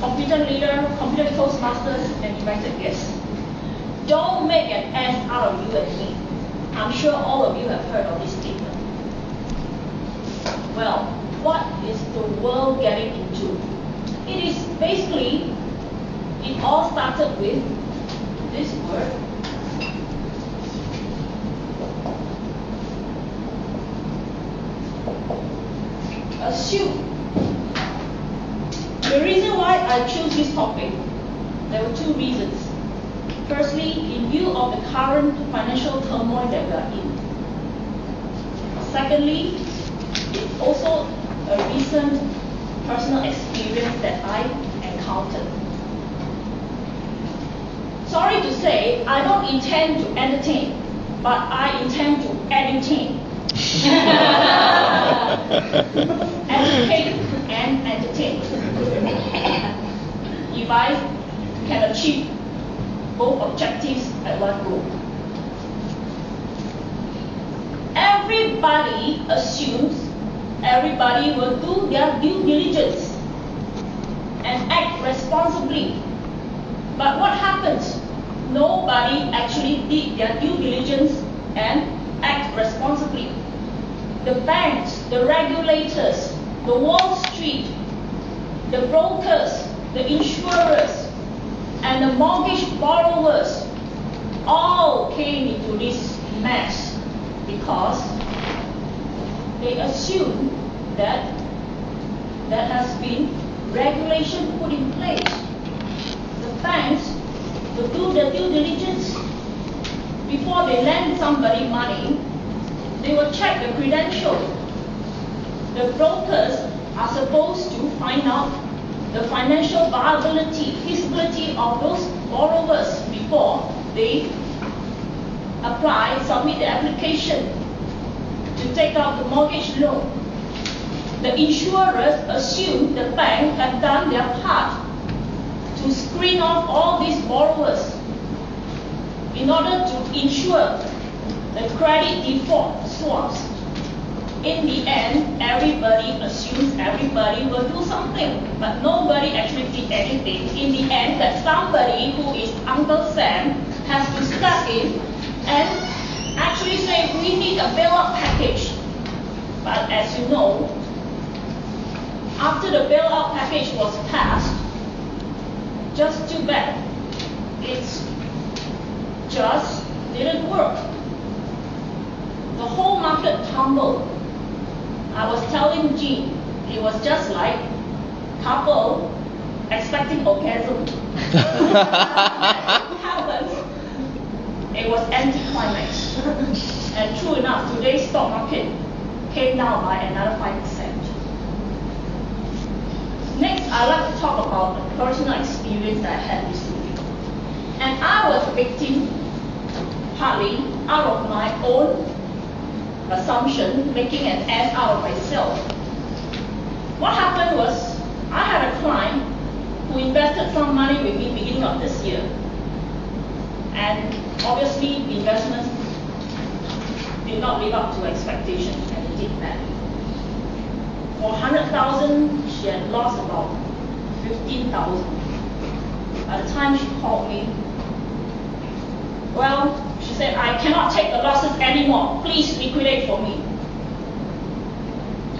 computer leader, computer toastmasters, and invited guests. Don't make an ass out of you and me. I'm sure all of you have heard of this statement. Well, what is the world getting into? It is basically, it all started with this word. Assume. The reason why I chose this topic, there were two reasons. Firstly, in view of the current financial turmoil that we are in. Secondly, it's also a recent personal experience that I encountered. Sorry to say, I don't intend to entertain, but I intend to edutain. Educate and entertain. If I can achieve both objectives at one go. Everybody assumes everybody will do their due diligence and act responsibly. But what happens? Nobody actually did their due diligence and act responsibly. The banks, the regulators, the Wall Street, the brokers, the insurers, and the mortgage borrowers all came into this mess because they assume that there has been regulation put in place. The banks will do the due diligence before they lend somebody money. They will check the credentials. The brokers are supposed to find out the financial viability, feasibility of those borrowers before they submit the application to take out the mortgage loan. The insurers assume the bank have done their part to screen off all these borrowers in order to ensure the credit default swaps. In the end, everybody assumes everybody will do something, but nobody actually did anything. In the end, that somebody who is Uncle Sam has to step in and actually say, we need a bailout package. But as you know, after the bailout package was passed, just too bad, it's just didn't work. The whole market tumbled. I was telling Jean, it was just like couple expecting orgasm. Happens. It was anticlimax. And true enough, today's stock market came down by another 5%. Next, I'd like to talk about a personal experience that I had recently. And I was a victim, partly out of my own assumption, making an ass out of myself. What happened was, I had a client who invested some money with me beginning of this year. And obviously, the investment did not live up to expectations, and it did bad. For 100,000, she had lost about 15,000. By the time she called me, well, she said, I cannot take the losses anymore. Please liquidate for me.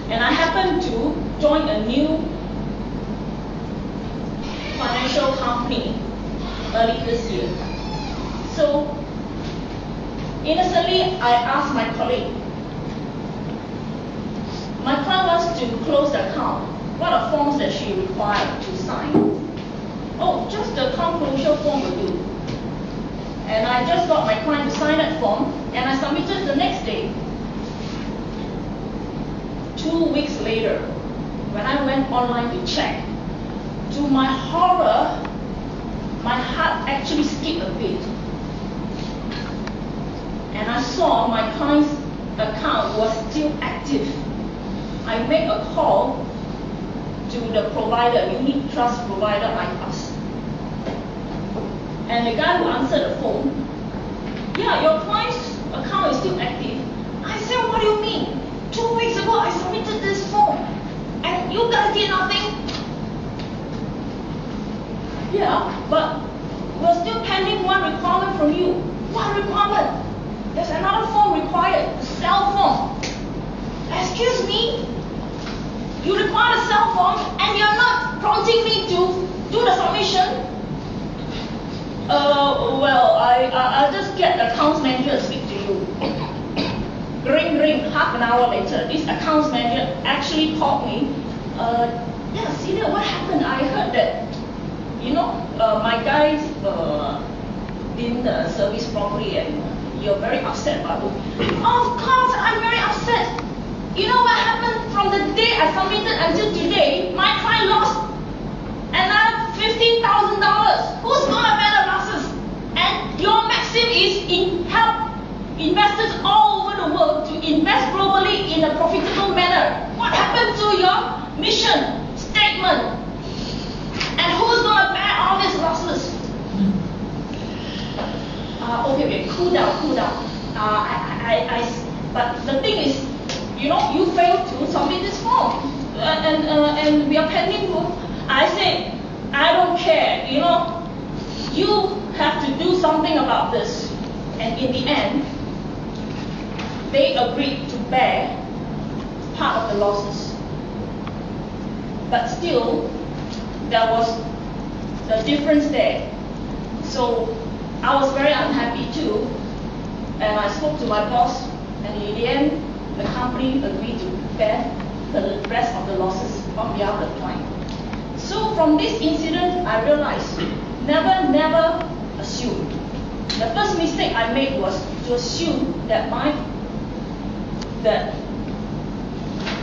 And I happened to join a new financial company early this year. So, innocently, I asked my colleague, my client wants to close the account. What are forms that she required to sign? Oh, just the account closure form will do. And I just got my client to sign that form, and I submitted the next day. 2 weeks later, when I went online to check, to my horror, my heart actually skipped a beat. And I saw my client's account was still active. I made a call to the provider, unit trust provider like us. And the guy who answered the phone, yeah, your client's account is still active. I said, what do you mean? 2 weeks ago I submitted this form and you guys did nothing? Yeah, but we're still pending one requirement from you. What requirement? There's another form required, the cell form. Excuse me? You require a cell form and you're not prompting me to do the submission? Well, I'll just get the accounts manager to speak to you. Ring, ring, half an hour later, this accounts manager actually called me. Yeah, Celia, what happened? I heard that, my guys didn't service properly and you're very upset about it. Of course, I'm very upset. You know what happened from the day I submitted until today? My client lost another $15,000. Who's gonna bear the losses? And your maxim is help investors all over the world to invest globally in a profitable manner. What happened to your mission statement? And who's gonna bear all these losses? Okay, cool down. But the thing is, you failed to submit this form, and we are pending. I say, I don't care. You have to do something about this. And in the end, they agreed to bear part of the losses. But still, there was the difference there. So I was very unhappy too, and I spoke to my boss, and in the end, the company agreed to bear the rest of the losses on behalf of the client. So from this incident, I realized, never assume. The first mistake I made was to assume that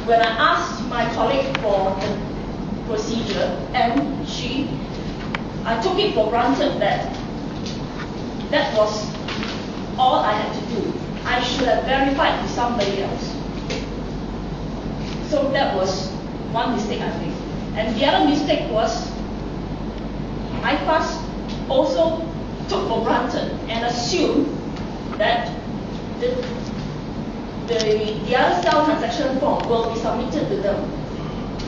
when I asked my colleague for the procedure, and I took it for granted that was all I had to do. I should have verified with somebody else. So that was one mistake I made. And the other mistake was I first also took for granted and assumed that the other cell transaction form will be submitted to them.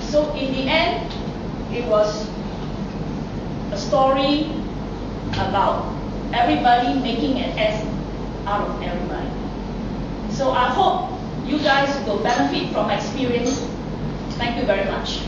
So in the end, it was a story about everybody making an ass out of everybody. So I hope you guys will benefit from my experience. Thank you very much.